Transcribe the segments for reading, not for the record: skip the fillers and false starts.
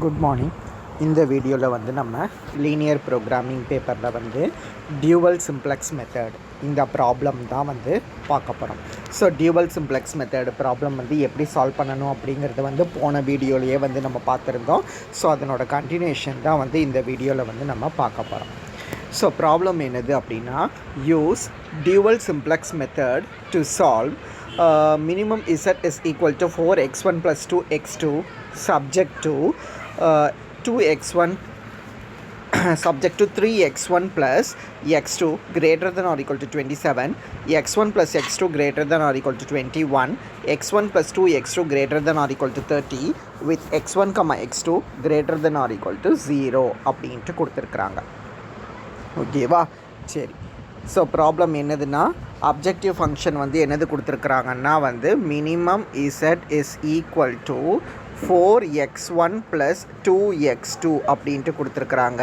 Good morning. இந்த வீடியோவில் வந்து நம்ம லீனியர் ப்ரோக்ராமிங் பேப்பரில் வந்து டியூவல் சிம்ப்ளெக்ஸ் மெத்தட் இந்த ப்ராப்ளம் தான் வந்து பார்க்க போகிறோம். So dual simplex method problem வந்து எப்படி சால்வ் பண்ணணும் அப்படிங்கிறது வந்து போன வீடியோலையே வந்து நம்ம பார்த்துருந்தோம். ஸோ அதனோட கண்டினியூஷன் தான் வந்து இந்த வீடியோவில் வந்து நம்ம பார்க்க போகிறோம். ஸோ ப்ராப்ளம் என்னது அப்படின்னா, use dual simplex method to solve minimum z is equal to 4x1 plus 2x2 subject to 2x1 subject to 3x1 plus x2 greater than or equal to 27, x1 plus x2 greater than or equal to 21, x1 plus 2x2 greater than or equal to 30 with x1 comma x2 greater than or equal to 0 அப்படின்ட்டு கொடுத்துருக்குறாங்க. ஓகேவா? சரி. So problem என்னதுன்னா, objective function வந்து என்னது கொடுத்துருக்குறாங்கன்னா வந்து minimum Z is equal to 4x1 plus 2x2 அப்படின்ட்டு கொடுத்துருக்குறாங்க.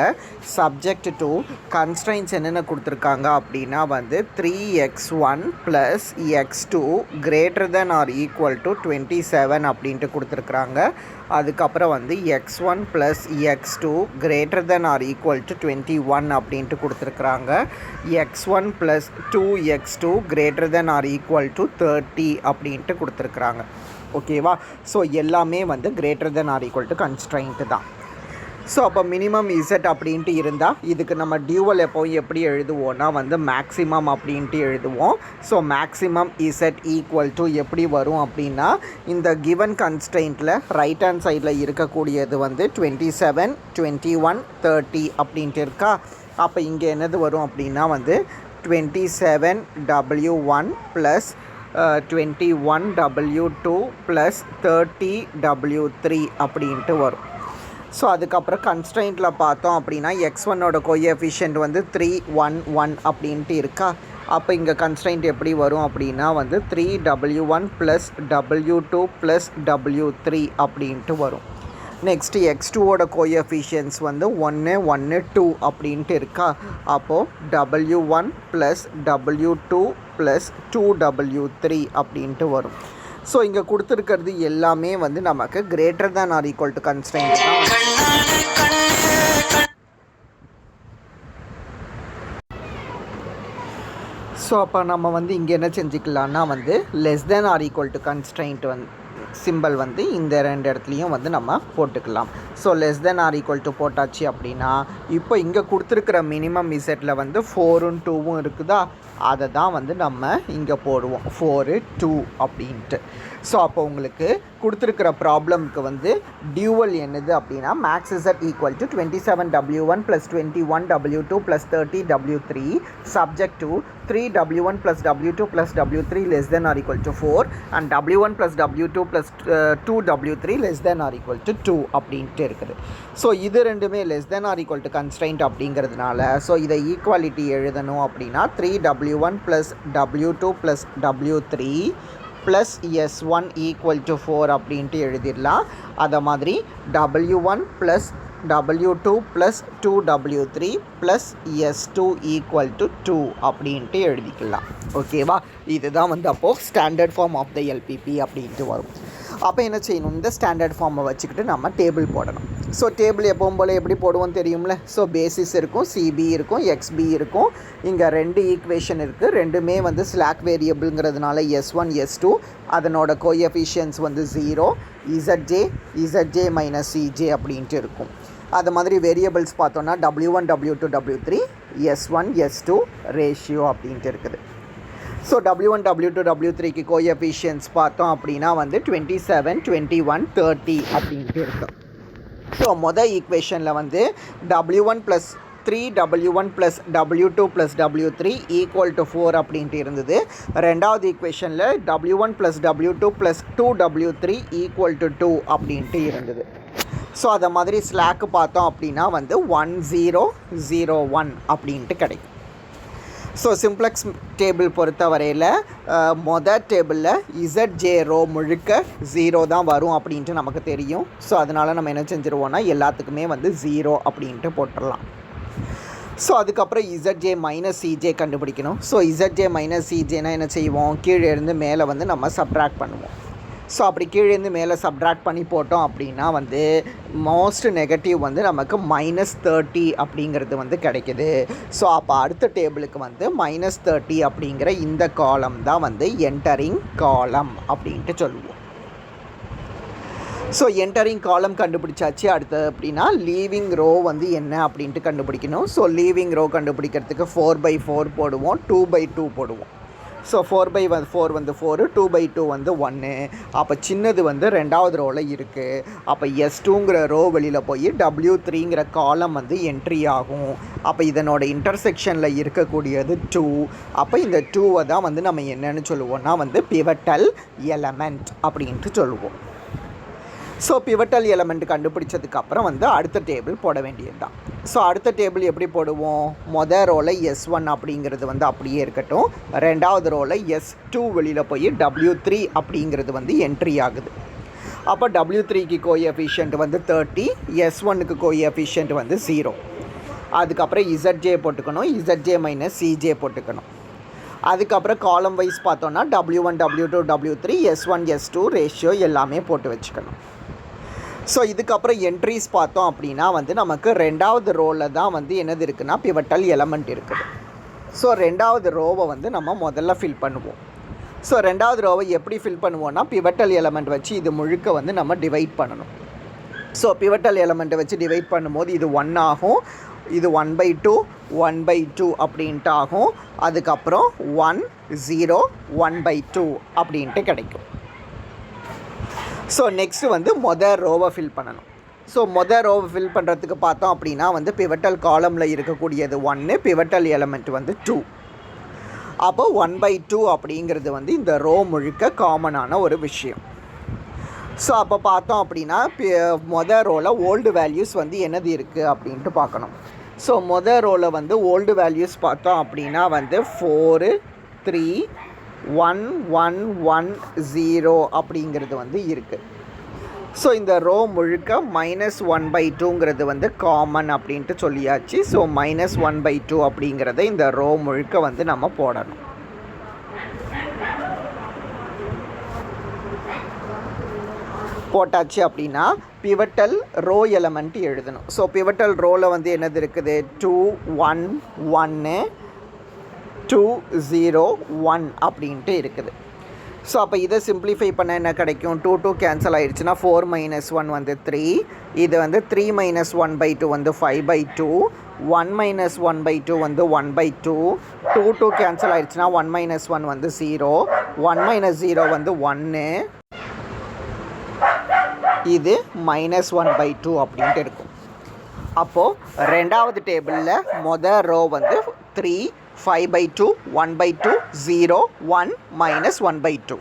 சப்ஜெக்ட் டு கன்ஸ்ட்ரைன்ஸ் என்னென்ன கொடுத்துருக்காங்க அப்படின்னா வந்து 3x1 plus x2 greater than or equal to 27 அப்படின்ட்டு கொடுத்துருக்குறாங்க. அதுக்கப்புறம் வந்து x1 plus x2 greater than or equal to 21 அப்படின்ட்டு கொடுத்துருக்குறாங்க. x1 plus 2x2 greater than or equal to 30 அப்படின்ட்டு கொடுத்துருக்குறாங்க. ஓகேவா? ஸோ எல்லாமே வந்து greater than or equal to constraint தான். ஸோ அப்போ மினிமம் இசட் அப்படின்ட்டு இருந்தால் இதுக்கு நம்ம டியூவல் எப்போவும் எப்படி எழுதுவோன்னா வந்து மேக்ஸிமம் அப்படின்ட்டு எழுதுவோம். So maximum Z equal to எப்படி வரும் அப்படின்னா, இந்த கிவன் கன்ஸ்ட்ரைன்ட்டில் ரைட் ஹேண்ட் சைடில் இருக்கக்கூடியது வந்து 27, 21, 30 அப்படின்ட்டு இருக்கா. அப்போ இங்கே என்னது வரும் அப்படின்னா வந்து 27W1 plus 21W2 plus 30W3 அப்படின்ட்டு வரும். ஸோ அதுக்கப்புறம் கன்ஸ்ட்ரைண்ட்டில் பார்த்தோம் அப்படின்னா x1ஓட கோஎஃபிஷியன்ட் வந்து 3, 1, 1 அப்படின்ட்டு இருக்கா. அப்போ இங்கே கன்ஸ்ட்ரைண்ட் எப்படி வரும் அப்படின்னா வந்து 3W1 plus W2 plus W3 அப்படின்ட்டு வரும். நெக்ஸ்ட்டு x2ஓட கோஎஃபிஷியன்ஸ் வந்து 1, 1, 2 அப்படின்ட்டு இருக்கா. அப்போது W1 plus W2 plus 2W3 அப்படின்ட்டு வரும். ஸோ இங்கே கொடுத்துருக்கிறது எல்லாமே வந்து நமக்கு greater than or equal to constraint தான். ஸோ அப்போ நம்ம வந்து இங்கே என்ன செஞ்சுக்கலான்னா வந்து less than or equal to constraint வந்து சிம்பிள் வந்து இந்த ரெண்டு இடத்துலையும் வந்து நம்ம போட்டுக்கலாம். So less than or equal to போட்டாச்சு அப்படின்னா இப்போ இங்கே கொடுத்துருக்கிற மினிமம் இசட்டில் வந்து 4ம் 2ம் இருக்குதா, அதை தான் வந்து நம்ம இங்கே போடுவோம் 4, 2 அப்படின்ட்டு. ஸோ அப்போ உங்களுக்கு கொடுத்துருக்கிற ப்ராப்ளம்க்கு வந்து டியூவல் என்னது அப்படின்னா max Z equal to 27W1 plus 21W2 plus 30W3 subject to 3W1 plus W2 plus W3 less than or equal to 4 and W1 plus W2 plus 2W3 less than or equal to 2 அப்படின்ட்டு இருக்குது. So இது ரெண்டுமே less than or equal to constraint அப்படிங்கிறதுனால so இதை equality எழுதணும் அப்படின்னா 3W1 plus W2 plus W3 plus S1 equal to 4 அப்படின்ட்டு எழுதிடலாம். அதை மாதிரி W1 plus W2 plus 2W3 plus S2 equal to 2 அப்படின்ட்டு எழுதிக்கலாம். ஓகேவா? இதுதான் வந்து அப்போது standard form of the LPP அப்படின்ட்டு வரும். அப்போ என்ன செய்யணும், இந்த ஸ்டாண்டர்ட் ஃபார்மை வச்சுக்கிட்டு நம்ம டேபிள் போடணும். ஸோ டேபிள் எப்பவும் போல் எப்படி போடுவோம் தெரியும்ல. ஸோ பேசிஸ் இருக்கும், சிபி இருக்கும், எக்ஸ்பி இருக்கும். இங்கே 2 ஈக்குவேஷன் இருக்குது. ரெண்டுமே வந்து ஸ்லாக் வேரியபிள்ங்கிறதுனால S1, S2 அதனோட கோஎஃபிஷியன்ஸ் வந்து 0, ZJ மைனஸ் CJ அப்படின்ட்டு இருக்கும். அது மாதிரி வேரியபிள்ஸ் பார்த்தோன்னா W1, W2, W3, S1, S2 ratio அப்படின்ட்டு இருக்குது. ஸோ W1, W2, W3க்கு கோஎஃபிஷியன்ஸ் பார்த்தோம் அப்படின்னா வந்து 27, 21, 30 அப்படின்ட்டு இருக்கும். ஸோ மொதல் ஈக்குவேஷனில் வந்து W1 plus 3W1 plus W2 plus W3 equal to 4 அப்படின்ட்டு இருந்தது. ரெண்டாவது ஈக்குவேஷனில் W1 plus W2 plus 2W3 equal to 2 அப்படின்ட்டு இருந்தது. ஸோ அதை மாதிரி ஸ்லாக்கு பார்த்தோம் அப்படின்னா வந்து 1001 அப்படின்ட்டு கிடைக்கும். ஸோ சிம்ப்ளெக்ஸ் டேபிள் பொறுத்த வரையில் மொதல் டேபிளில் ZJ ரோ முழுக்க 0 தான் வரும் அப்படின்ட்டு நமக்கு தெரியும். ஸோ அதனால் நம்ம என்ன செஞ்சுருவோன்னா எல்லாத்துக்குமே வந்து 0 அப்படின்ட்டு போட்டுடலாம். ஸோ அதுக்கப்புறம் ZJ மைனஸ் CJ கண்டுபிடிக்கணும். ஸோ ZJ மைனஸ் CJனால் என்ன செய்வோம், கீழே இருந்து மேலே வந்து நம்ம சப்ட்ராக்ட் பண்ணுவோம். ஸோ அப்படி கீழேருந்து மேலே சப்ட்ராக்ட் பண்ணி போட்டோம் அப்படின்னா வந்து மோஸ்ட் நெகட்டிவ் வந்து நமக்கு -30 அப்படிங்கிறது வந்து கிடைக்குது. ஸோ அப்போ அடுத்த டேபிளுக்கு வந்து -30 அப்படிங்கிற இந்த காலம் தான் வந்து என்டரிங் காலம் அப்படின்ட்டு சொல்லுவோம். ஸோ என்டரிங் காலம் கண்டுபிடிச்சாச்சு. அடுத்தது அப்படின்னா லீவிங் ரோ வந்து என்ன அப்படின்ட்டு கண்டுபிடிக்கணும். ஸோ லீவிங் ரோ கண்டுபிடிக்கிறதுக்கு 4/4 போடுவோம், 2/2 போடுவோம். ஸோ 4/4 வந்து 4, 2/2 வந்து 1. அப்போ சின்னது வந்து ரெண்டாவது ரோவில் இருக்குது. அப்போ S2ங்கிற ரோ வெளியில் போய் W3ங்கிற காலம் வந்து என்ட்ரி ஆகும். அப்போ இதனோட இன்டர்செக்ஷனில் இருக்கக்கூடியது 2. அப்போ இந்த 2வை தான் வந்து நம்ம என்னென்னு சொல்லுவோம்னா வந்து பிவட்டல் எலமெண்ட் அப்படின்ட்டு சொல்லுவோம். ஸோ பிவட்டல் எலமெண்ட் கண்டுபிடிச்சதுக்கப்புறம் வந்து அடுத்த டேபிள் போட வேண்டியது தான். ஸோ அடுத்த டேபிள் எப்படி போடுவோம்? மொதல் ரோவில் S1 அப்படிங்கிறது வந்து அப்படியே இருக்கட்டும். ரெண்டாவது ரோவில் S2 வெளியில் போய் W3 அப்படிங்கிறது வந்து என்ட்ரி ஆகுது. அப்போ W3க்கு கோஎஃபிஷியன்ட் வந்து 30, S1க்கு கோஎஃபிஷியன்ட் வந்து 0. அதுக்கப்புறம் ZJ போட்டுக்கணும், ZJ - CJ போட்டுக்கணும். அதுக்கப்புறம் காலம் வைஸ் பார்த்தோன்னா W1, W2, W3, S1, S2 ratio எல்லாமே போட்டு வச்சுக்கணும். ஸோ இதுக்கப்புறம் என்ட்ரிஸ் பார்த்தோம் அப்படின்னா வந்து நமக்கு ரெண்டாவது ரோவில் தான் வந்து என்னது இருக்குன்னா பிவட்டல் எலமெண்ட் இருக்குது. ஸோ ரெண்டாவது ரோவை வந்து நம்ம முதல்ல ஃபில் பண்ணுவோம். ஸோ ரெண்டாவது ரோவை எப்படி ஃபில் பண்ணுவோன்னா பிவட்டல் எலமெண்ட் வச்சு இது முழுக்க வந்து நம்ம டிவைட் பண்ணணும். ஸோ பிவட்டல் எலமெண்ட்டை வச்சு டிவைட் பண்ணும்போது இது 1 ஆகும், இது 1/2, 1/2 அப்படின்ட்டு ஆகும். அதுக்கப்புறம் 1, 0, 1/2 அப்படின்ட்டு கிடைக்கும். ஸோ நெக்ஸ்ட்டு வந்து மொதல் ரோவை ஃபில் பண்ணணும். ஸோ மொதல் ரோவை ஃபில் பண்ணுறதுக்கு பார்த்தோம் அப்படின்னா வந்து பிவட்டல் காலமில் இருக்கக்கூடியது 1, பிவட்டல் எலமெண்ட் வந்து 2. அப்போ 1/2 அப்படிங்கிறது வந்து இந்த ரோ முழுக்க காமனான ஒரு விஷயம். ஸோ அப்போ பார்த்தோம் அப்படின்னா மொதல் ரோவில் ஓல்டு வேல்யூஸ் வந்து என்னது இருக்குது அப்படின்ட்டு பார்க்கணும். ஸோ மொதல் ரோவில் வந்து ஓல்டு வேல்யூஸ் பார்த்தோம் அப்படின்னா வந்து 4, 3, 1, 1, 1, 0 அப்படிங்கிறது வந்து இருக்குது. ஸோ இந்த ரோ முழுக்க -1/2ங்கிறது வந்து காமன் அப்படின்ட்டு சொல்லியாச்சு. ஸோ -1/2 அப்படிங்கிறத இந்த ரோ முழுக்க வந்து நம்ம போடணும். போட்டாச்சு அப்படின்னா பிவட்டல் ரோ எலமெண்ட் எழுதணும். ஸோ பிவட்டல் ரோவில் வந்து என்னது இருக்குது? 2, 1, 1, 2, 0, 1 அப்படின்ட்டு இருக்குது. ஸோ அப்போ இதை சிம்பிளிஃபை பண்ண என்ன கிடைக்கும்? 2, 2 கேன்சல் ஆகிடுச்சுன்னா 4 - 1 வந்து 3. இது வந்து 3 - 1/2 வந்து 5/2. 1 - 1/2 வந்து 1/2. 2, 2 கேன்சல் ஆகிடுச்சுன்னா 1 - 1 வந்து 0. 1 - 0 வந்து 1. இது -1/2 அப்படின்ட்டு இருக்கும். அப்போது ரெண்டாவது டேபிளில் மொதல் ரோ வந்து 3, 5/2, 1/2, 0, 1, -1/2.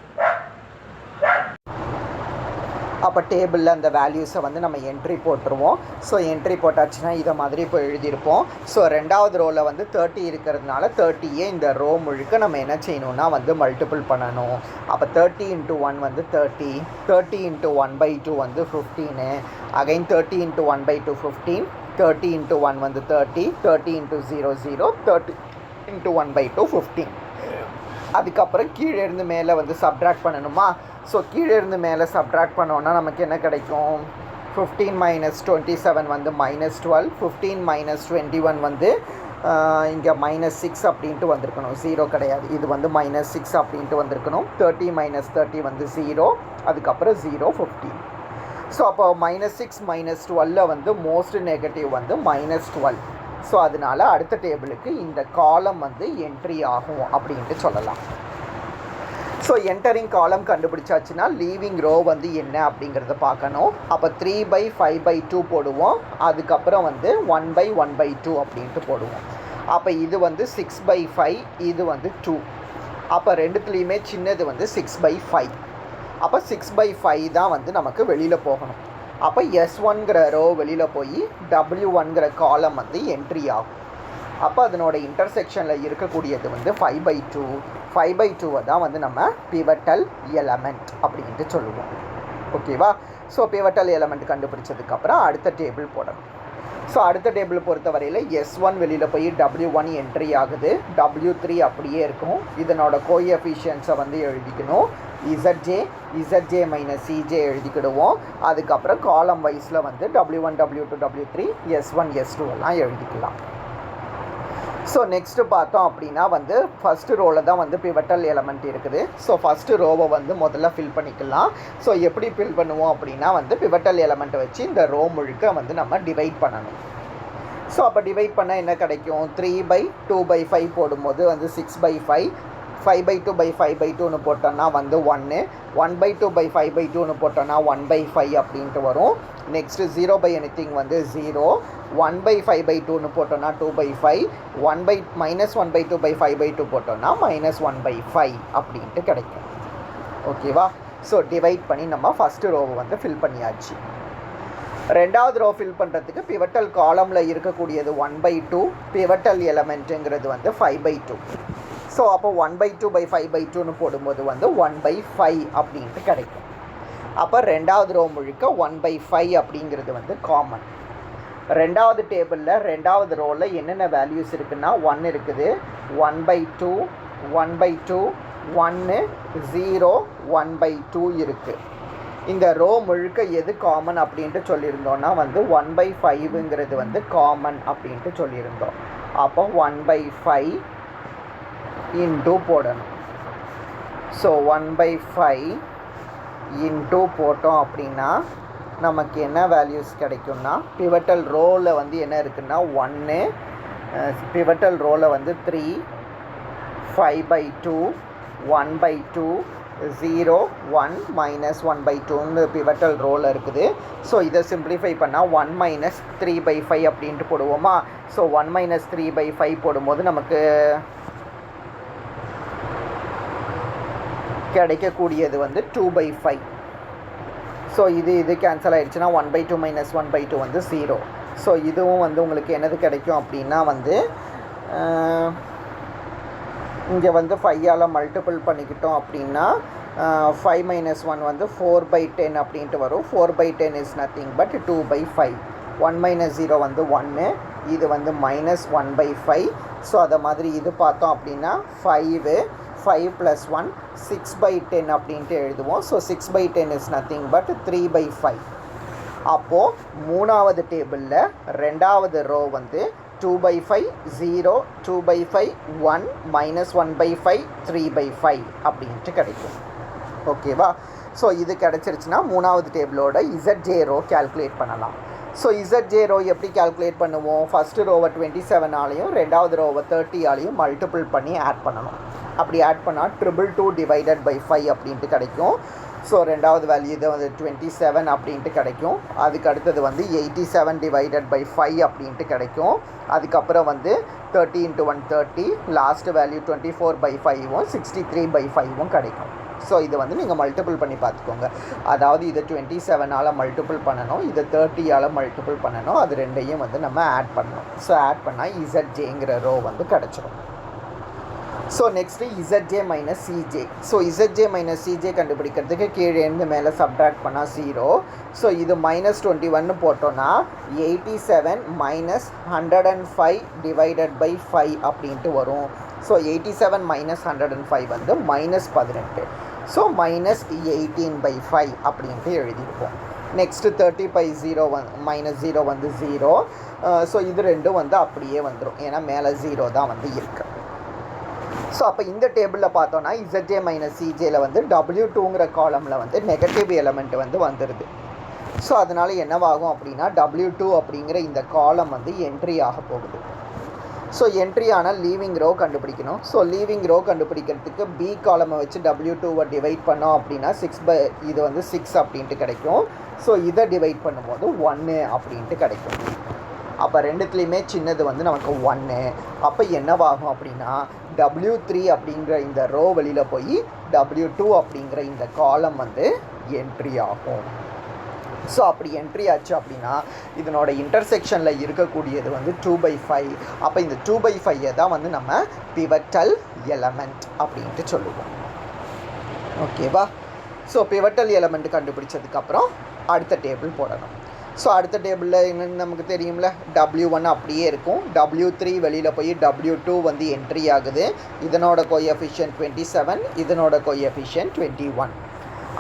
அப்போ டேபிளில் அந்த வேல்யூஸை வந்து நம்ம என்ட்ரி போட்டுருவோம். ஸோ என்ட்ரி போட்டாச்சுன்னா இதை மாதிரி இப்போ எழுதியிருப்போம். ஸோ ரெண்டாவது ரோவில் வந்து 30 இருக்கிறதுனால 30யே இந்த ரோ முழுக்க நம்ம என்ன செய்யணும்னா வந்து மல்டிபிள் பண்ணணும். அப்போ 30 × 1 வந்து 30, 30 × 1/2 வந்து 15, அகைன் 30 × 1/2 15, 30 × 1 வந்து 30, 30 × 0, 0, 30 × 1/2 15. அதுக்கப்புறம் கீழே இருந்து மேலே வந்து சப்ட்ராக்ட் பண்ணணுமா? ஸோ கீழே இருந்து மேலே சப்ட்ராக்ட் பண்ணோன்னா நமக்கு என்ன கிடைக்கும்? 15 - 27 வந்து -12, 15 - 21 வந்து இங்கே -6 அப்படின்ட்டு வந்திருக்கணும். 0 கிடையாது, இது வந்து -6 அப்படின்ட்டு வந்திருக்கணும். 30 - 30 வந்து 0, அதுக்கப்புறம் 0, 15. ஸோ அப்போ -6 - 12 வந்து மோஸ்ட் நெகட்டிவ் வந்து -12. ஸோ அதனால் அடுத்த டேபிளுக்கு இந்த காலம் வந்து என்ட்ரி ஆகும் அப்படின்ட்டு சொல்லலாம். ஸோ என்டரிங் காலம் கண்டுபிடிச்சாச்சுன்னா லீவிங் ரோ வந்து என்ன அப்படிங்கிறத பார்க்கணும். அப்போ 3/5/2 போடுவோம். அதுக்கப்புறம் வந்து 1/1/2 அப்படின்ட்டு போடுவோம். அப்போ இது வந்து 6/5, இது வந்து 2. அப்போ ரெண்டுத்துலேயுமே சின்னது வந்து 6/5. அப்போ 6/5 தான் வந்து நமக்கு வெளியில் போகணும். அப்போ S1ங்கிற ரோ வெளியில் போய் W1ங்கிற காலம் வந்து என்ட்ரி ஆகும். அப்போ அதனோட இன்டர்செக்ஷனில் இருக்கக்கூடியது வந்து 5/2. 5/2 தான் வந்து நம்ம பிவட்டல் எலமெண்ட் அப்படின்ட்டு சொல்லுவோம். ஓகேவா? ஸோ பிவட்டல் எலமெண்ட் கண்டுபிடிச்சதுக்கப்புறம் அடுத்த டேபிள் போடணும். ஸோ அடுத்த டேபிள் பொறுத்த வரையில் S1 வெளியில் போய் W1 என்ட்ரி ஆகுது, W3 அப்படியே இருக்கும். இதனோட கோஎஃபிஷியன்ஸை வந்து எழுதிக்கணும். ZJ minus CJ எழுதிக்கிடுவோம். அதுக்கப்புறம் காலம் வைஸில் வந்து W1 W2 W3 S1 S2 எல்லாம் எழுதிக்கலாம். ஸோ நெக்ஸ்ட்டு பார்த்தோம் அப்படின்னா வந்து ஃபஸ்ட்டு ரோவில் தான் வந்து பிவட்டல் எலமெண்ட் இருக்குது. ஸோ ஃபஸ்ட்டு ரோவை வந்து முதல்ல ஃபில் பண்ணிக்கலாம். ஸோ எப்படி ஃபில் பண்ணுவோம் அப்படின்னா வந்து பிவட்டல் எலமெண்ட்டை வச்சு இந்த ரோ முழுக்க வந்து நம்ம டிவைட் பண்ணணும். ஸோ அப்போ டிவைட் பண்ணால் என்ன கிடைக்கும்? 3/2/5 போடும்போது வந்து 6/5, 5/2/5/2ன்னு போட்டோன்னா வந்து 1, 1/2/5/2ன்னு போட்டோன்னா 1/5 அப்படின்ட்டு வரும். நெக்ஸ்ட்டு 0/anything வந்து 0, 1/5/2ன்னு போட்டோன்னா 2/5, -1/2/5/2 போட்டோன்னா -1/5 அப்படின்ட்டு கிடைக்கும். ஓகேவா? ஸோ டிவைட் பண்ணி நம்ம ஃபஸ்ட்டு ரோவை வந்து ஃபில் பண்ணியாச்சு. ரெண்டாவது ரோ ஃபில் பண்ணுறதுக்கு பிவட்டல் காலமில் இருக்கக்கூடியது 1/2, பிவட்டல் எலமெண்ட்டுங்கிறது வந்து 5/2. ஸோ அப்போ 1/2/5/2ன்னு போடும்போது வந்து 1/5 அப்படின்ட்டு கிடைக்கும். அப்போ ரெண்டாவது ரோ முழுக்க 1/5 அப்படிங்கிறது வந்து காமன். ரெண்டாவது டேபிளில் ரெண்டாவது ரோவில் என்னென்ன வேல்யூஸ் இருக்குன்னா 1 இருக்குது, 1/2, 1/2, 1, 0, 1/2 இருக்குது. இந்த ரோ முழுக்க எது காமன் அப்படின்ட்டு சொல்லியிருந்தோன்னா வந்து 1/5ங்கிறது வந்து காமன் அப்படின்ட்டு சொல்லியிருந்தோம். அப்போ 1/5 இன்ட்டு போடணும். ஸோ 1/5 இன்ட்டு போட்டோம் அப்படின்னா நமக்கு என்ன வேல்யூஸ் கிடைக்கும்னா பிவட்டல் ரோவில் வந்து என்ன இருக்குன்னா 1, பிவட்டல் ரோவில் வந்து 3, 5/2, 1/2, 0, 1, -1/2ன்னு பிவட்டல் ரோவில் இருக்குது. ஸோ இதை சிம்பிளிஃபை பண்ணால் 1 - 3/5 அப்படின்ட்டு போடுவோமா? ஸோ 1 - 3/5 போடும்போது நமக்கு கிடைக்கக்கூடியது வந்து 2/5. ஸோ இது கேன்சல் ஆகிடுச்சுன்னா 1/2 - 1/2 வந்து 0. ஸோ இதுவும் வந்து உங்களுக்கு என்னது கிடைக்கும் அப்படின்னா வந்து இங்கே வந்து 5ஆல் மல்டிபிள் பண்ணிக்கிட்டோம் அப்படின்னா 5 - 1 வந்து 4/10 அப்படின்ட்டு வரும். 4/10 இஸ் நத்திங் பட் 2/5. 1 - 0 வந்து 1, இது வந்து -1/5. ஸோ அதை மாதிரி இது பார்த்தோம் அப்படின்னா 5 + 1 6/10 அப்படின்ட்டு எழுதுவோம். So 6/10 is nothing but 3/5. அப்போது மூணாவது டேபிளில் ரெண்டாவது ரோ வந்து 2/5, 0, 2/5, 1, -1/5, 3/5 அப்படின்ட்டு கிடைக்கும். ஓகேவா? ஸோ இது கிடச்சிருச்சுன்னா மூணாவது டேபிளோட ZJ ரோ கேல்குலேட் பண்ணலாம். ஸோ ZJ ரோ எப்படி கேல்குலேட் பண்ணுவோம்? ஃபஸ்ட்டு ரோவை 27ஆலையும் ரெண்டாவது ரோவை 30ஆலையும் மல்டிபிள் பண்ணி ஆட் பண்ணணும். அப்படி ஆட் பண்ணால் 222/5 அப்படின்ட்டு கிடைக்கும். ஸோ ரெண்டாவது வேல்யூ இது வந்து 27 அப்படின்ட்டு கிடைக்கும். அதுக்கு அடுத்தது வந்து 87/5 அப்படின்ட்டு கிடைக்கும். அதுக்கப்புறம் வந்து 30 × 1 30, லாஸ்ட் வேல்யூ 24/5ம் 63/5ம் கிடைக்கும். ஸோ இது வந்து நீங்கள் மல்டிபிள் பண்ணி பார்த்துக்கோங்க. அதாவது இதை 27ஆல் மல்டிபிள் பண்ணணும், இதை 30ஆல் மல்டிபிள் பண்ணணும், அது ரெண்டையும் வந்து நம்ம ஆட் பண்ணணும். ஸோ ஆட் பண்ணால் ZJங்கிற ரோ வந்து கிடச்சிரும். So next ZJ - CJ. So ZJ - CJ கண்டுபிடிக்கிறதுக்கு கீழேருந்து மேலே சப்ட்ராக்ட் பண்ணால் 0. ஸோ இது -21 போட்டோன்னா 87 - 105/5 அப்படின்ட்டு வரும். ஸோ 87 - 105 வந்து -18. ஸோ -18/5 அப்படின்ட்டு எழுதியிருப்போம். நெக்ஸ்ட்டு 30/0 -0 வந்து 0. ஸோ இது ரெண்டும் வந்து அப்படியே வந்துடும், ஏன்னா மேலே 0 தான் வந்து இருக்குது. ஸோ அப்போ இந்த டேபிளில் பார்த்தோன்னா ZJ - CJயில் வந்து W2ங்கிற காலமில் வந்து நெகட்டிவ் எலமெண்ட் வந்து வந்துடுது. ஸோ அதனால் என்னவாகும் அப்படின்னா W2 அப்படிங்கிற இந்த காலம் வந்து என்ட்ரி ஆக போகுது. ஸோ என்ட்ரி ஆனால் லீவிங் ரோ கண்டுபிடிக்கணும். ஸோ லீவிங் ரோ கண்டுபிடிக்கிறதுக்கு B காலமை வச்சு W2வை டிவைட் பண்ணோம் அப்படின்னா இது வந்து 6 அப்படின்ட்டு கிடைக்கும். ஸோ இதை டிவைட் பண்ணும்போது 1 அப்படின்ட்டு கிடைக்கும். அப்போ ரெண்டுத்துலேயுமே சின்னது வந்து நமக்கு 1. அப்போ என்னவாகும் அப்படின்னா W3 அப்படிங்கிற இந்த ரோ வெளியில் போய் W2 அப்படிங்கிற இந்த காலம் வந்து என்ட்ரி ஆகும். ஸோ அப்படி என்ட்ரி ஆச்சு அப்படின்னா இதனோட இன்டர்செக்ஷனில் இருக்கக்கூடியது வந்து 2/5. அப்போ இந்த 2/5 தான் வந்து நம்ம பிவட்டல் எலமெண்ட் அப்படின்ட்டு சொல்லுவோம். ஓகேவா? ஸோ பிவட்டல் எலமெண்ட் கண்டுபிடிச்சதுக்கப்புறம் அடுத்த டேபிள் போடணும். ஸோ அடுத்த டேபிளில் என்னென்னு நமக்கு தெரியும்ல, W1 அப்படியே இருக்கும், W3 வெளியில் போய் W2 வந்து என்ட்ரி ஆகுது. இதனோட கோஎஃபிஷியன்ட் 27, இதனோட கோஎஃபிஷியன்ட் 21.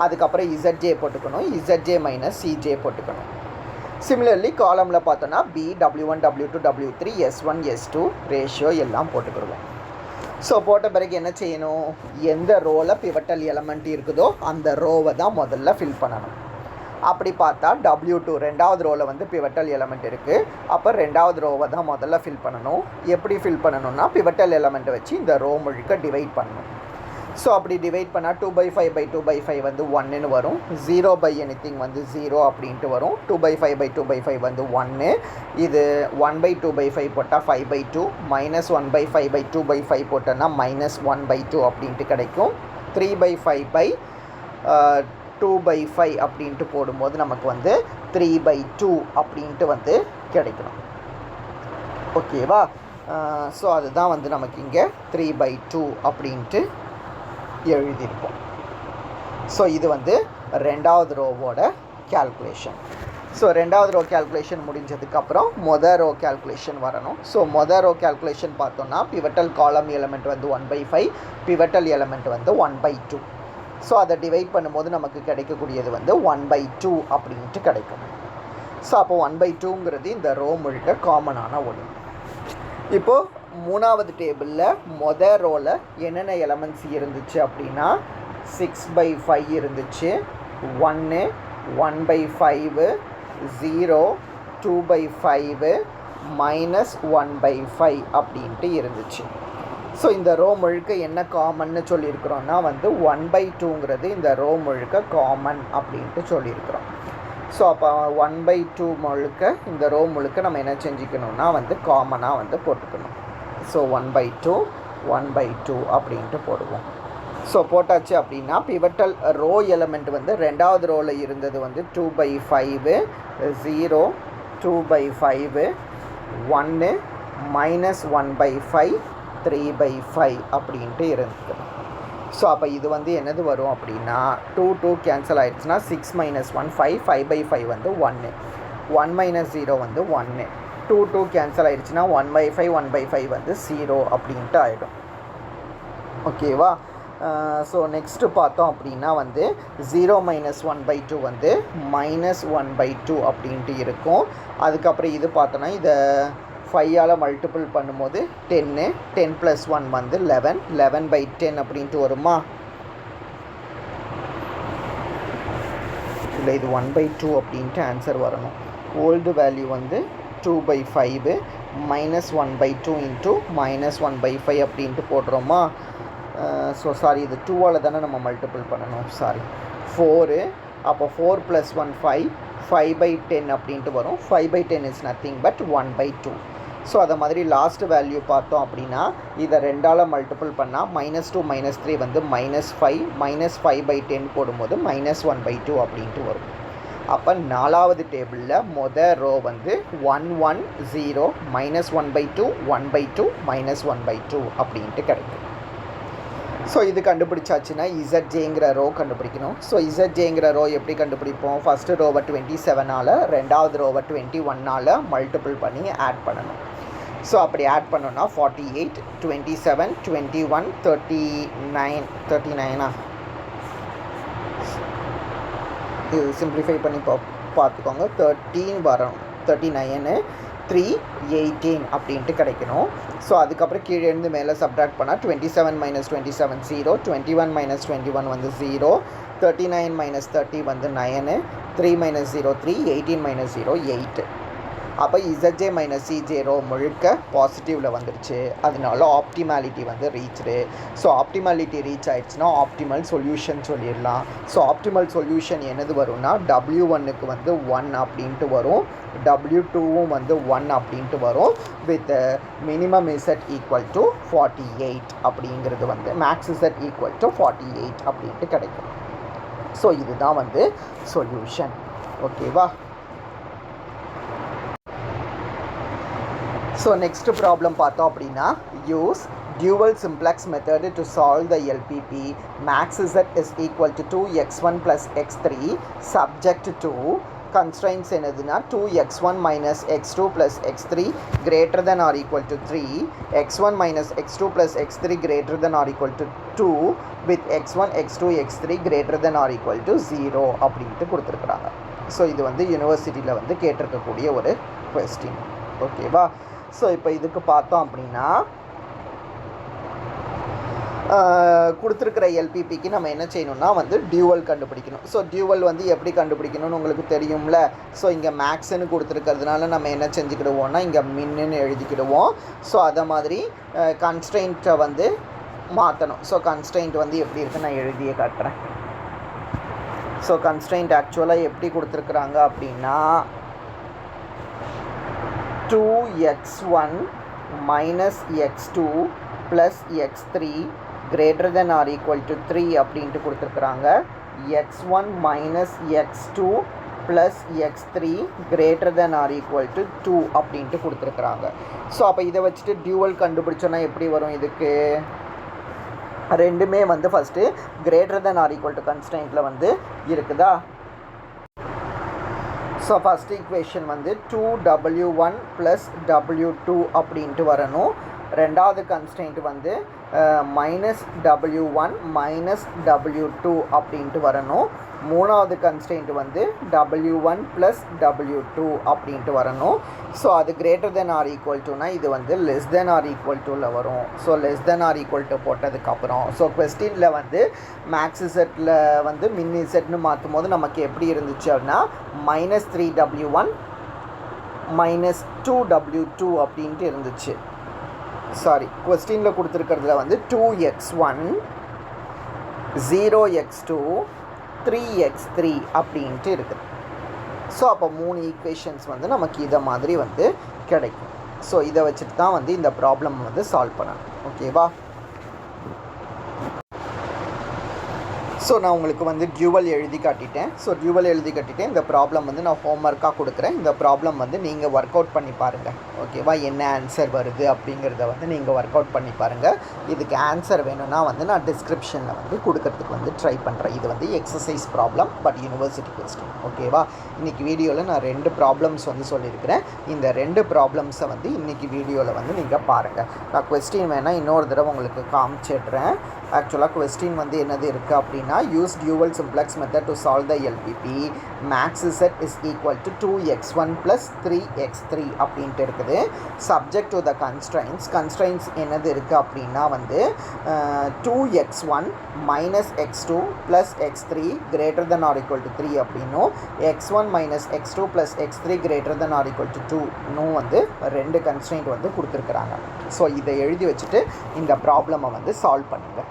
அதுக்கப்புறம் ZJ போட்டுக்கணும், ZJ மைனஸ் CJ போட்டுக்கணும். சிமிலர்லி காலமில் பார்த்தோன்னா B, W1, W2, W3, S1, S2 ratio எல்லாம் போட்டுக்கிடுவோம். ஸோ போட்ட பிறகு என்ன செய்யணும், எந்த ரோவில் பிவட்டல் எலமெண்ட் இருக்குதோ அந்த ரோவை தான் முதல்ல ஃபில் பண்ணணும். அப்படி பார்த்தா W2 ரெண்டாவது ரோவில் வந்து பிவட்டல் எலமெண்ட் இருக்குது. அப்போ ரெண்டாவது ரோவை தான் முதல்ல ஃபில் பண்ணணும். எப்படி ஃபில் பண்ணணும்னா பிவட்டல் எலமெண்ட்டை வச்சு இந்த ரோ முழுக்க டிவைட் பண்ணணும். ஸோ அப்படி டிவைட் பண்ணால் 2/5/2/5 வந்து 1ன்னு வரும். 0 by anything வந்து 0 அப்படின்ட்டு வரும். 2/5/2/5 வந்து 1. இது 1/2/5 போட்டால் 5/2, -1/5/2/5 போட்டோன்னா -1/2 அப்படின்ட்டு கிடைக்கும். 3/5/2/5 அப்படின்ட்டு போடும்போது நமக்கு வந்து 3/2 அப்படின்ட்டு வந்து கிடைக்கணும். ஓகேவா? ஸோ அதுதான் வந்து நமக்கு இங்கே 3/2 அப்படின்ட்டு எழுதியிருப்போம். ஸோ இது வந்து ரெண்டாவது ரோவோட கேல்குலேஷன். ஸோ ரெண்டாவது ரோ கேல்குலேஷன் முடிஞ்சதுக்கப்புறம் ரோ கேல்குலேஷன் வரணும். ஸோ ரோ கேல்குலேஷன் பார்த்தோன்னா பிவட்டல் காலம் எலமெண்ட் வந்து 1/5, பிவட்டல் எலமெண்ட் வந்து 1/2. ஸோ அதை டிவைட் பண்ணும்போது நமக்கு கிடைக்கக்கூடியது வந்து 1/2 அப்படின்ட்டு கிடைக்கும். ஸோ அப்போ 1/2ங்கிறது இந்த ரோ முழுக்க காமனான ஒன்று. இப்போது மூணாவது டேபிளில் ரோவில் என்னென்ன எலமெண்ட்ஸ் இருந்துச்சு அப்படின்னா 6/5 இருந்துச்சு, 1, 1/5, 0, 2/5, -1/5 அப்படின்ட்டு இருந்துச்சு. ஸோ இந்த ரோ முழுக்க என்ன காமன்னு சொல்லியிருக்கிறோன்னா வந்து 1/2ங்கிறது இந்த ரோ முழுக்க காமன் அப்படின்ட்டு சொல்லியிருக்கிறோம். ஸோ அப்போ 1/2 முழுக்க இந்த ரோ முழுக்க நம்ம என்ன செஞ்சுக்கணுன்னா வந்து காமனாக வந்து போட்டுக்கணும். ஸோ 1/2 அப்படின்ட்டு போடுவோம். ஸோ போட்டாச்சு அப்படின்னா பிவட்டல் ரோ எலமெண்ட் வந்து ரெண்டாவது ரோவில் இருந்தது வந்து 2/5, 0, 2/5, 1, -1/5, 3/5 அப்படின்ட்டு இருந்தது. ஸோ அப்போ இது வந்து என்னது வரும் அப்படின்னா 2 கேன்சல் ஆகிடுச்சுன்னா 6 - 1 5, 5/5 வந்து 1, 1 - 0 வந்து 1, 2 கேன்சல் ஆகிடுச்சுன்னா 1/5, 1/5 வந்து 0 அப்படின்ட்டு ஆகிடும். ஓகேவா? ஸோ நெக்ஸ்ட்டு பார்த்தோம் அப்படின்னா வந்து 0 - 1/2 வந்து -1/2 அப்படின்ட்டு இருக்கும். அதுக்கப்புறம் இது பார்த்தோன்னா இதை 5ஆல் மல்டிபிள் பண்ணும்போது 10, 10 + 1 வந்து 11, 11/10 அப்படின்ட்டு வருமா? இல்லை, இது 1/2 அப்படின்ட்டு ஆன்சர் வரணும். ஓல்டு வேல்யூ வந்து 2/5 -1/2 இன்ட்டு -1/5 அப்படின்ட்டு போடுறோமா? ஸோ சாரி, இது 2ஆல் தானே நம்ம மல்டிபிள் பண்ணணும், சாரி. 4, அப்போ 4 + 1 5, 5/10 அப்படின்ட்டு வரும். 5/10 இஸ் நத்திங் பட் 1/2. ஸோ அதை மாதிரி லாஸ்ட் வேல்யூ பார்த்தோம் அப்படின்னா இதை 2ஆல் மல்டிபிள் பண்ணால் -2 - 3 வந்து -5, -5/10 போடும்போது -1/2 அப்படின்ட்டு வரும். அப்போ நாலாவது டேபிளில் ரோ வந்து 1, 1, 0, -1/2, 1/2, -1/2 அப்படின்ட்டு கிடைக்கும். ஸோ இது கண்டுபிடிச்சாச்சுன்னா ZJங்கிற ரோ கண்டுபிடிக்கணும். ஸோ ZJங்கிற ரோ எப்படி கண்டுபிடிப்போம்? ஃபஸ்ட்டு ரோவை 27ஆல், ரெண்டாவது ரோவை 21ஆல் மல்டிபிள் பண்ணி ஆட் பண்ணணும். ஸோ அப்படி ஆட் பண்ணோன்னா 48, 27, 21, 39, 39 இது சிம்பிளிஃபை பண்ணி பார்த்துக்கோங்க. 13 வரும், 39, 3, 18 அப்படின்ட்டு கிடைக்கணும். ஸோ அதுக்கப்புறம் கீழே இருந்து மேலே சப்ட்ராக்ட் பண்ணால் 27 - 27 0, 21 - 21 வந்து 0, 39 - 30 வந்து 9, 3 - 0 3, 18 - 0 8. அப்போ ZJ - CJ ரோ முழுக்க பாசிட்டிவில் வந்துடுச்சு. அதனால ஆப்டிமாலிட்டி வந்து ரீச்டு. ஸோ ஆப்டிமாலிட்டி ரீச் ஆகிடுச்சுன்னா ஆப்டிமல் சொல்யூஷன் சொல்லிடலாம். ஸோ ஆப்டிமல் சொல்யூஷன் என்னது வரும்னா W1க்கு வந்து 1 அப்படின்ட்டு வரும், W2வும் வந்து 1 அப்படின்ட்டு வரும். வித் மினிமம் Z = 48 அப்படிங்கிறது வந்து மேக்ஸ் Z = 48 அப்படின்ட்டு கிடைக்கும். ஸோ இதுதான் வந்து சொல்யூஷன். ஓகேவா? ஸோ நெக்ஸ்ட் ப்ராப்ளம் பார்த்தோம் அப்படின்னா use dual simplex method to solve the LPP. Max Z is equal to 2x1 plus x3 subject to constraints என்னதுன்னா 2x1 minus x2 plus x3 greater than or equal to 3, x1 minus x2 plus x3 greater than or equal to 2 with x1 x2 x3 greater than or equal to 0 அப்படின்ட்டு கொடுத்துருக்குறாங்க. So இது வந்து யூனிவர்சிட்டியில் வந்து கேட்டிருக்கக்கூடிய ஒரு question. ஓகேவா? So இப்போ இதுக்கு பார்த்தோம் அப்படின்னா கொடுத்துருக்கிற எல்பிபிக்கு நம்ம என்ன செய்யணும்னா வந்து டியூவல் கண்டுபிடிக்கணும். ஸோ டியூவல் வந்து எப்படி கண்டுபிடிக்கணும்னு உங்களுக்கு தெரியும்ல. ஸோ இங்கே மேக்ஸ்ன்னு கொடுத்துருக்கிறதுனால நம்ம என்ன செஞ்சுக்கிடுவோம்னா இங்கே மின்னு எழுதிக்கிடுவோம். ஸோ அதை மாதிரி கன்ஸ்ட்ரெயின்ட்டை வந்து மாற்றணும். ஸோ கன்ஸ்ட்ரெயின்ட் வந்து எப்படி இருக்குன்னு நான் எழுதியே காட்டுறேன். ஸோ கன்ஸ்ட்ரெயின்ட் ஆக்சுவலாக எப்படி கொடுத்துருக்குறாங்க அப்படின்னா 2x1 minus x2 plus x3 greater than or equal to 3 அப்படின்ட்டு கொடுத்துருக்குறாங்க. x1 minus x2 plus x3 greater than or equal to 2 அப்படின்ட்டு கொடுத்துருக்குறாங்க. ஸோ அப்போ இதை வச்சுட்டு டியூவல் கண்டுபிடிச்சோன்னா எப்படி வரும்? இதுக்கு ரெண்டுமே வந்து first greater than or equal to constraintல வந்து இருக்குதா? ஸோ ஃபஸ்ட் ஈக்குவேஷன் வந்து 2w1 ப்ளஸ் w2 அப்படின்ட்டு வரணும். ரெண்டாவது கன்ஸ்டன்ட் வந்து -w1 -w2 அப்படின்ட்டு வரணும். மூணாவது கன்ஸ்டன்ட் வந்து w1 ப்ளஸ் w2 அப்படின்ட்டு வரணும். ஸோ அது கிரேட்டர் தென் ஆர் ஈக்குவல் டுனா இது வந்து லெஸ் தென் ஆர் ஈக்குவல் டுவில் வரும். So less than or equal to போட்டதுக்கப்புறம் ஸோ கொஸ்டினில் வந்து மேக்ஸ் இசட்டில் வந்து மின் இசட்னு மாற்றும் போது நமக்கு எப்படி இருந்துச்சு அப்படின்னா -3w1 -2w2 அப்படின்ட்டு இருந்துச்சு. சாரி, கொஸ்டினில் கொடுத்துருக்கிறதுல வந்து 2x1 0x2 3x3 அப்படின்ட்டு இருக்குது. ஸோ அப்போ 3 ஈக்குவேஷன்ஸ் வந்து நமக்கு இதை மாதிரி வந்து கிடைக்கும். ஸோ இதை வச்சுட்டு தான் வந்து இந்த ப்ராப்ளம் வந்து சால்வ் பண்ணணும். ஓகேவா? ஸோ நான் உங்களுக்கு வந்து டியூவல் எழுதி காட்டிட்டேன். ஸோ டியூவல் எழுதி காட்டிட்டேன். இந்த ப்ராப்ளம் வந்து நான் ஹோம்ஒர்க்காக கொடுக்குறேன். இந்த ப்ராப்ளம் வந்து நீங்கள் ஒர்க் அவுட் பண்ணி பாருங்கள். ஓகேவா? என்ன ஆன்சர் வருது அப்படிங்கிறத வந்து நீங்கள் ஒர்க் அவுட் பண்ணி பாருங்கள். இதுக்கு ஆன்சர் வேணும்னா வந்து நான் டிஸ்கிரிப்ஷனில் வந்து கொடுக்கறதுக்கு வந்து ட்ரை பண்ணுறேன். இது வந்து exercise problem, but university question. ஓகேவா? இன்றைக்கி வீடியோவில் நான் 2 ப்ராப்ளம்ஸ் வந்து சொல்லியிருக்கிறேன். இந்த 2 ப்ராப்ளம்ஸை வந்து இன்றைக்கி வீடியோவில் வந்து நீங்கள் பாருங்கள். நான் கொஸ்டின் வேணால் இன்னொரு தடவை உங்களுக்கு காமிச்சிடுறேன். ஆக்சுவலாக கொஸ்டின் வந்து என்னது இருக்குது அப்படின்னா use dual simplex method to solve the LPP. max z is equal to 2x1 plus 3x3 அப்படின்ட்டு இருக்குது. subject to the constraints என்னது இருக்குது அப்படின்னா வந்து 2x1 minus x2 plus x3 greater than or equal to 3 அப்படின்னும் x1 minus x2 plus x3 greater than or equal to 2 இன்னும் வந்து 2 constraint வந்து கொடுத்துருக்குறாங்க. ஸோ இதை எழுதி வச்சுட்டு இந்த ப்ராப்ளமை வந்து சால்வ் பண்ணுங்கள்.